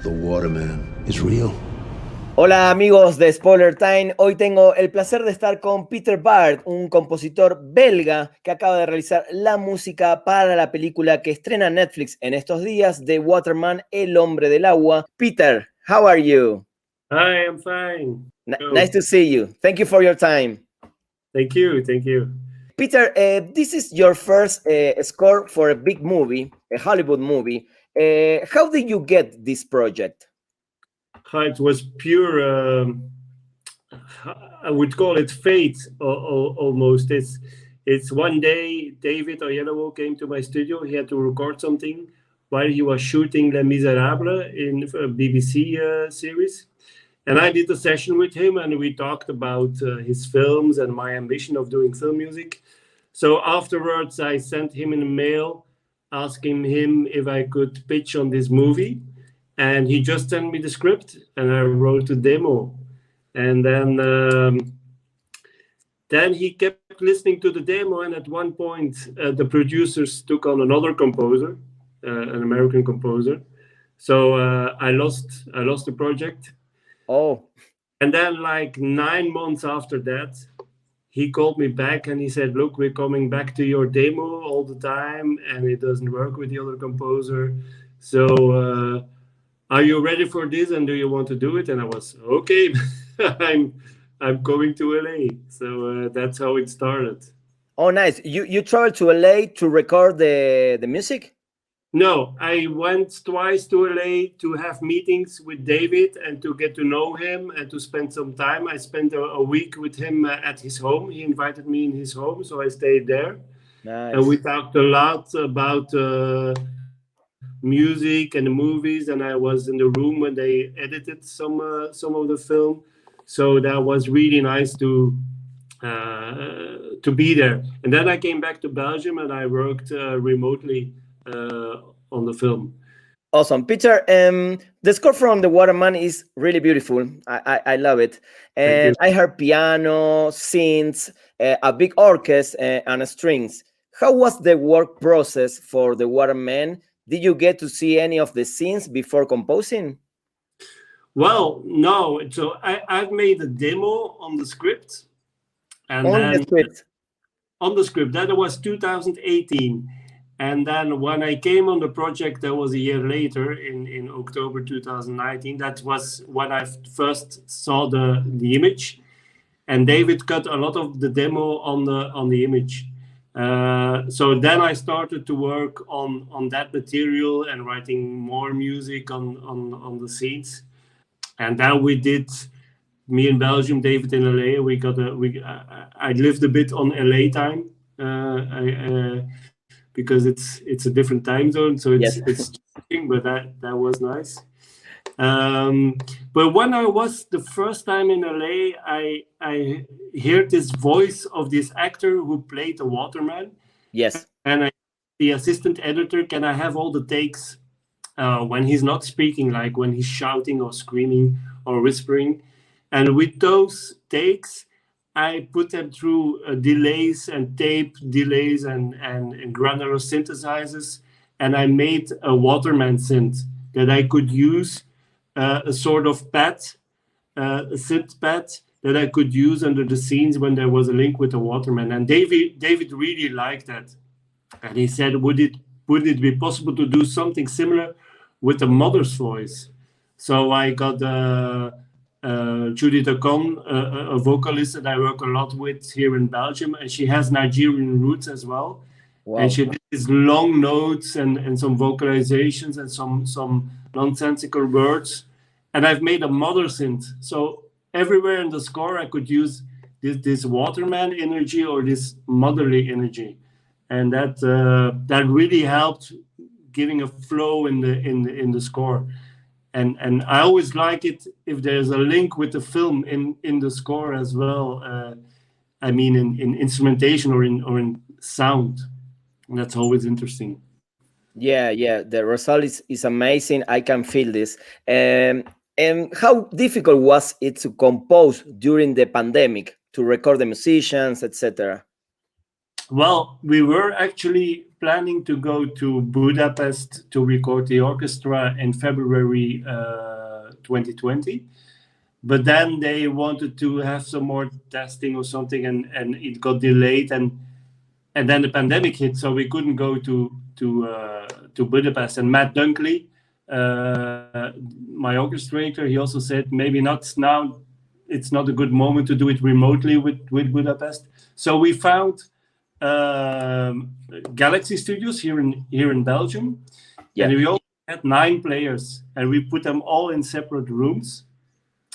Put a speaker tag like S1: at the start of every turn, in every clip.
S1: The Waterman is real.
S2: Hola amigos de Spoiler Time, hoy tengo el placer de estar con Peter Baert, un compositor belga que acaba de realizar la música para la película que estrena Netflix en estos días, The Waterman, El Hombre del Agua. Peter, how are you?
S3: Hi, I'm fine.
S2: Nice to see you. Thank you for your time.
S3: Thank you, thank you.
S2: Peter, this is your first score for a big movie, a Hollywood movie. How did you get this project?
S3: It was pure, I would call it fate, almost. It's one day, David Oyelowo came to my studio. He had to record something while he was shooting Les Miserables in a BBC series. And I did a session with him, and we talked about his films and my ambition of doing film music. So afterwards, I sent him in a mail asking him if I could pitch on this movie. And he just sent me the script, and I wrote a demo. And then he kept listening to the demo, and at one point, the producers took on another composer, an American composer. So I lost the project.
S2: Oh.
S3: And then, like 9 months after that, he called me back and he said, "Look, we're coming back to your demo all the time, and it doesn't work with the other composer. So are you ready for this, and do you want to do it?" And I was, okay, I'm going to LA. So that's how it started.
S2: Oh, nice. You traveled to LA to record the music?
S3: No, I went twice to LA to have meetings with David and to get to know him and to spend some time. I spent a week with him at his home. He invited me in his home, so I stayed there.
S2: Nice.
S3: And we talked a lot about music and the movies, and I was in the room when they edited some of the film. So that was really nice to be there. And then I came back to Belgium and I worked remotely on the film.
S2: Awesome. Peter, the score from The Waterman is really beautiful. I love it. And I heard piano, synths, a big orchestra, and strings. How was the work process for The Waterman? Did you get to see any of the scenes before composing?
S3: Well, no. So I've made a demo on the script. And
S2: on the script?
S3: On the script. That was 2018. And then when I came on the project, that was a year later in October 2019. That was when I first saw the image. And David cut a lot of the demo on the image. So then I started to work on that material and writing more music on the scenes. And then we did, me in Belgium, David in LA. I lived a bit on LA time. Because it's a different time zone, so it's changing, but that was nice. But when I was the first time in LA, I heard this voice of this actor who played the Waterman.
S2: Yes.
S3: And the assistant editor, can I have all the takes when he's not speaking, like when he's shouting or screaming or whispering? And with those takes, I put them through delays and tape delays and granular synthesizers, and I made a Waterman synth that I could use, a sort of pad, a synth pad that I could use under the scenes when there was a link with the Waterman. And David really liked that, and he said, "Would it be possible to do something similar with the mother's voice?" So I got Judith Ocon, a vocalist that I work a lot with here in Belgium, and she has Nigerian roots as well. Wow. And she did these long notes and some vocalizations and some nonsensical words. And I've made a mother synth. So everywhere in the score, I could use this Waterman energy or this motherly energy, and that really helped giving a flow in the score. And I always like it if there's a link with the film in the score as well. I mean, in instrumentation or in sound. And that's always interesting.
S2: Yeah. The result is amazing. I can feel this. And how difficult was it to compose during the pandemic, to record the musicians, etc.?
S3: Well, we were actually planning to go to Budapest to record the orchestra in February 2020. But then they wanted to have some more testing or something, and it got delayed, and then the pandemic hit, so we couldn't go to Budapest. And Matt Dunkley, my orchestrator, he also said maybe not now. It's not a good moment to do it remotely with Budapest. So we found Galaxy Studios here in Belgium, and we also had 9 players, and we put them all in separate rooms.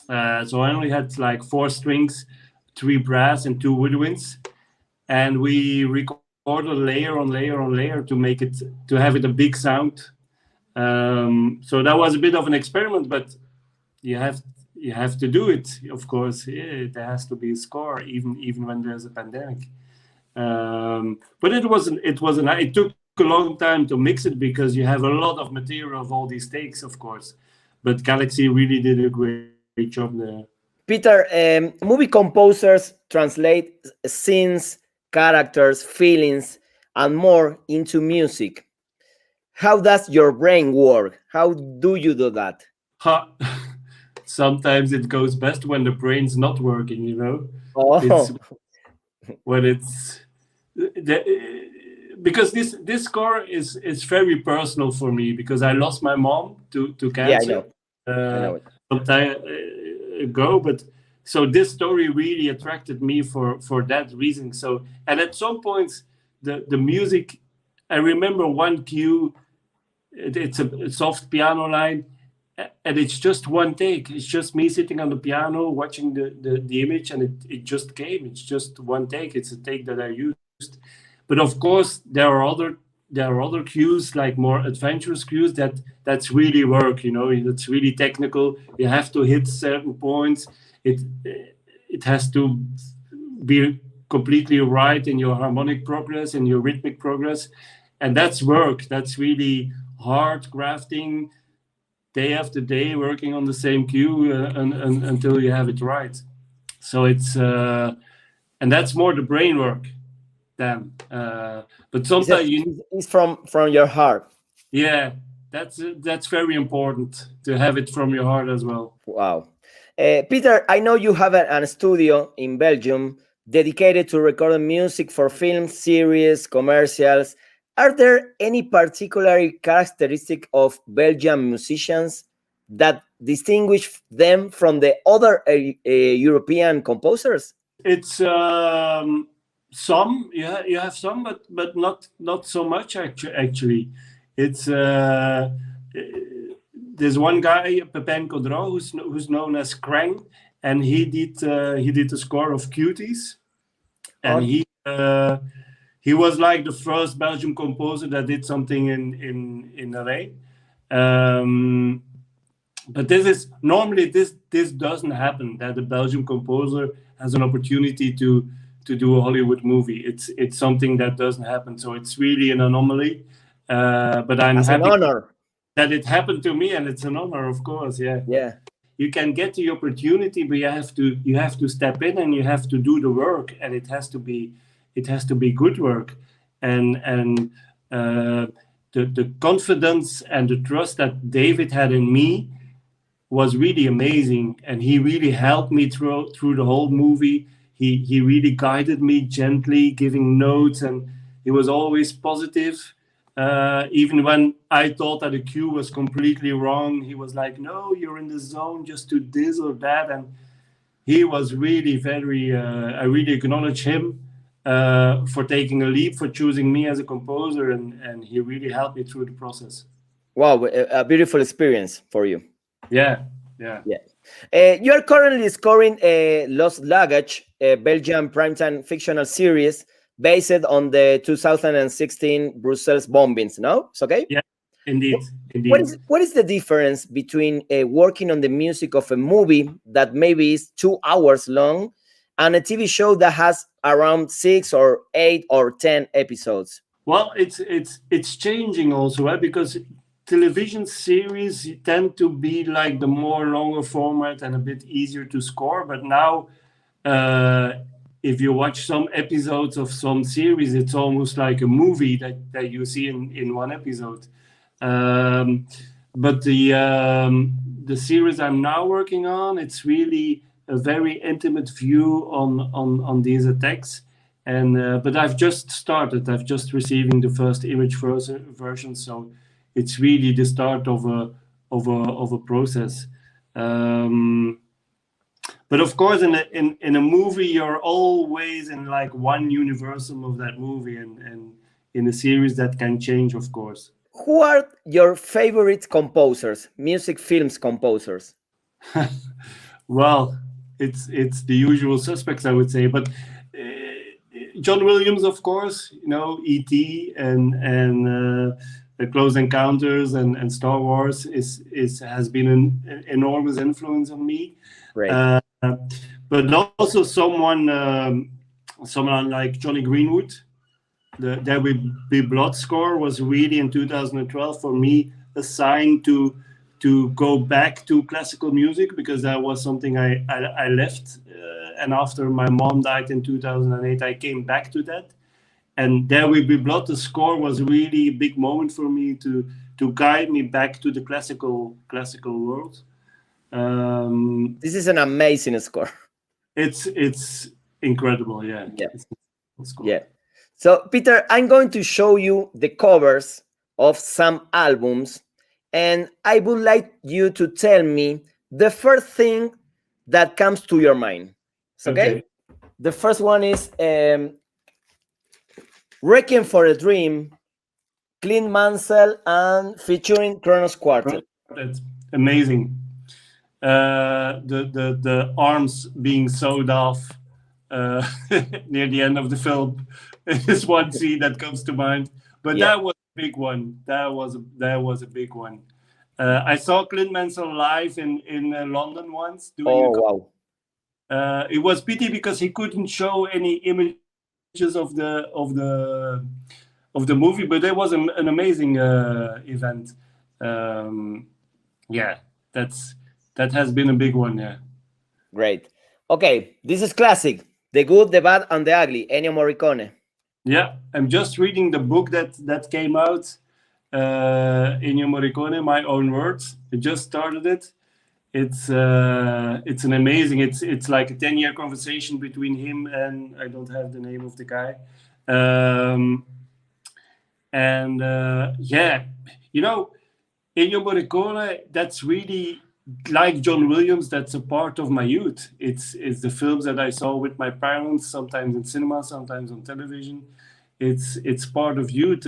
S3: So I only had like 4 strings, 3 brass, and 2 woodwinds, and we recorded layer on layer on layer to have it a big sound. So that was a bit of an experiment, but you have to do it, of course. Yeah, there has to be a score, even when there's a pandemic. But it took a long time to mix it, because you have a lot of material of all these takes, of course. But Galaxy really did a great job there.
S2: Peter, movie composers translate scenes, characters, feelings, and more into music. How does your brain work? How do you do that?
S3: Sometimes it goes best when the brain's not working, you know. Because this score is very personal for me, because I lost my mom to cancer.
S2: I know it.
S3: Some time ago, but so this story really attracted me for that reason. So, and at some points the music, I remember one cue, it's a soft piano line, and it's just one take. It's just me sitting on the piano watching the image, and it just came. It's just one take. It's a take that I used. But of course there are other cues, like more adventurous cues, that's really work, you know. It's really technical. You have to hit certain points. It has to be completely right in your harmonic progress and your rhythmic progress, and that's work. That's really hard crafting, day after day, working on the same cue until you have it right. So it's and that's more the brain work. But sometimes
S2: it's from your heart.
S3: Yeah, that's very important to have it from your heart as well.
S2: Wow. Peter, I know you have a studio in Belgium dedicated to recording music for films, series, commercials. Are there any particular characteristic of Belgian musicians that distinguish them from the other European composers?
S3: It's some, you have some, but not so much actually. It's there's one guy, Pepin Caudron, who's known as Krang, and he did a score of Cuties, and he was like the first Belgian composer that did something in LA. But this doesn't happen, that the Belgian composer has an opportunity to do a Hollywood movie. It's something that doesn't happen, so it's really an anomaly. But I'm happy
S2: an honor
S3: that it happened to me, and it's an honor, of course.
S2: Yeah.
S3: You can get the opportunity, but you have to step in and you have to do the work, and it has to be good work, and the confidence and the trust that David had in me was really amazing, and he really helped me through the whole movie. He really guided me gently, giving notes, and he was always positive. Even when I thought that the cue was completely wrong, he was like, "No, you're in the zone, just do this or that." And he was really very, I really acknowledge him for taking a leap, for choosing me as a composer, and he really helped me through the process.
S2: Wow, a beautiful experience for you.
S3: Yeah.
S2: You are currently scoring Lost Luggage, a Belgian primetime fictional series based on the 2016 Brussels bombings. No, it's okay.
S3: Yeah, indeed.
S2: What is the difference between working on the music of a movie that maybe is 2 hours long and a TV show that has around 6 or 8 or 10 episodes?
S3: Well, it's changing also, right? Because television series tend to be like the more longer format and a bit easier to score. But now if you watch some episodes of some series, it's almost like a movie that you see in one episode. But the series I'm now working on, it's really a very intimate view on these attacks. And but I've just started. I've just receiving the first image version, so it's really the start of a process. But of course, in a movie, you're always in like one universum of that movie, and in a series that can change, of course.
S2: Who are your favorite composers, music films composers?
S3: Well, it's the usual suspects, I would say, but John Williams, of course, you know, E.T. and the Close Encounters and Star Wars has been an enormous influence on me.
S2: Right.
S3: But also someone like Johnny Greenwood. The There Will Be Blood score was really in 2012 for me a sign to go back to classical music, because that was something I left. And after my mom died in 2008, I came back to that. And There Will Be Blood, the score, was really a big moment for me to guide me back to the classical world.
S2: This is an amazing score.
S3: It's incredible, yeah.
S2: Yeah. So Peter, I'm going to show you the covers of some albums, and I would like you to tell me the first thing that comes to your mind. Okay? The first one is Requiem for a Dream, Clint Mansell and featuring Kronos Quartet.
S3: That's amazing. The arms being sewed off near the end of the film is one scene that comes to mind. But that was a big one. That was a big one. I saw Clint Mansell live in London once.
S2: Wow!
S3: It was pity because he couldn't show any images of the movie, but it was an amazing event. That has been a big one. Yeah.
S2: Great. Okay, this is classic. The Good, the Bad, and the Ugly. Ennio Morricone.
S3: Yeah, I'm just reading the book that came out. Ennio Morricone, My Own Words. I just started it. It's an amazing. It's like a 10-year conversation between him and I don't have the name of the guy. You know, Ennio Morricone. That's really like John Williams. That's a part of my youth. It's the films that I saw with my parents, sometimes in cinema, sometimes on television. It's part of youth.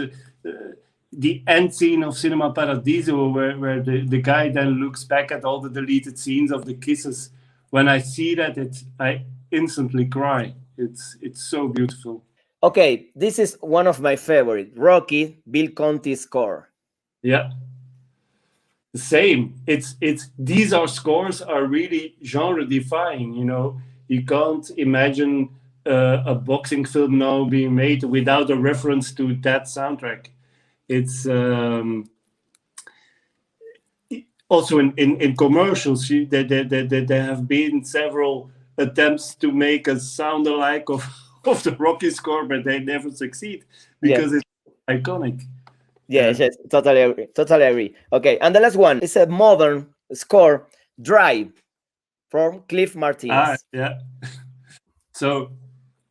S3: The end scene of Cinema Paradiso, where the guy then looks back at all the deleted scenes of the kisses. When I see that, I instantly cry. It's so beautiful.
S2: Okay, this is one of my favorite, Rocky, Bill Conti's score.
S3: Yeah, the same. It's these scores are really genre defying. You know, you can't imagine a boxing film now being made without a reference to that soundtrack. It's also in commercials. There have been several attempts to make a sound alike of the Rocky score, but they never succeed because it's iconic.
S2: Yes, totally agree. Okay, and the last one is a modern score, Drive, from Cliff Martinez.
S3: Yeah. So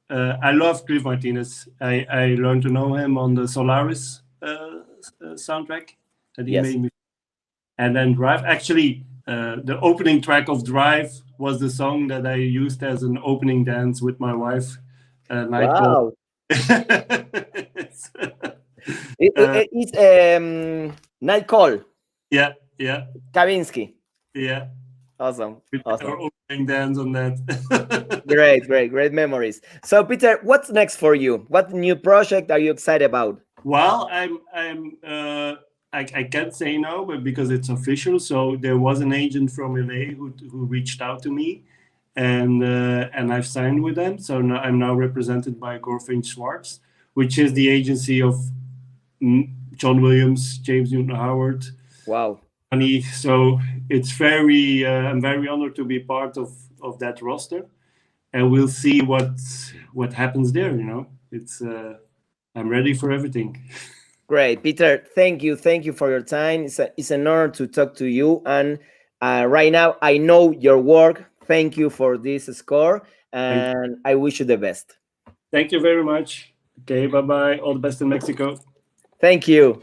S3: I love Cliff Martinez. I learned to know him on the Solaris soundtrack that he made me. And then Drive, actually, the opening track of Drive was the song that I used as an opening dance with my wife.
S2: Wow. It's Night Call.
S3: Yeah.
S2: Kavinsky.
S3: Yeah.
S2: Awesome.
S3: Our opening dance on that.
S2: Great memories. So Peter, what's next for you? What new project are you excited about?
S3: Well, I can't say no, but because it's official. So there was an agent from LA who reached out to me, and I've signed with them. So now, I'm now represented by Gorfinch Schwartz, which is the agency of John Williams, James Newton Howard.
S2: Wow.
S3: So it's I'm very honored to be part of that roster. and we'll see what happens there. You know, it's I'm ready for everything.
S2: Great, Peter. Thank you for your time. It's an honor to talk to you. And right now, I know your work. Thank you for this score, and I wish you the best.
S3: Thank you very much. Okay, bye bye. All the best in Mexico.
S2: Thank you.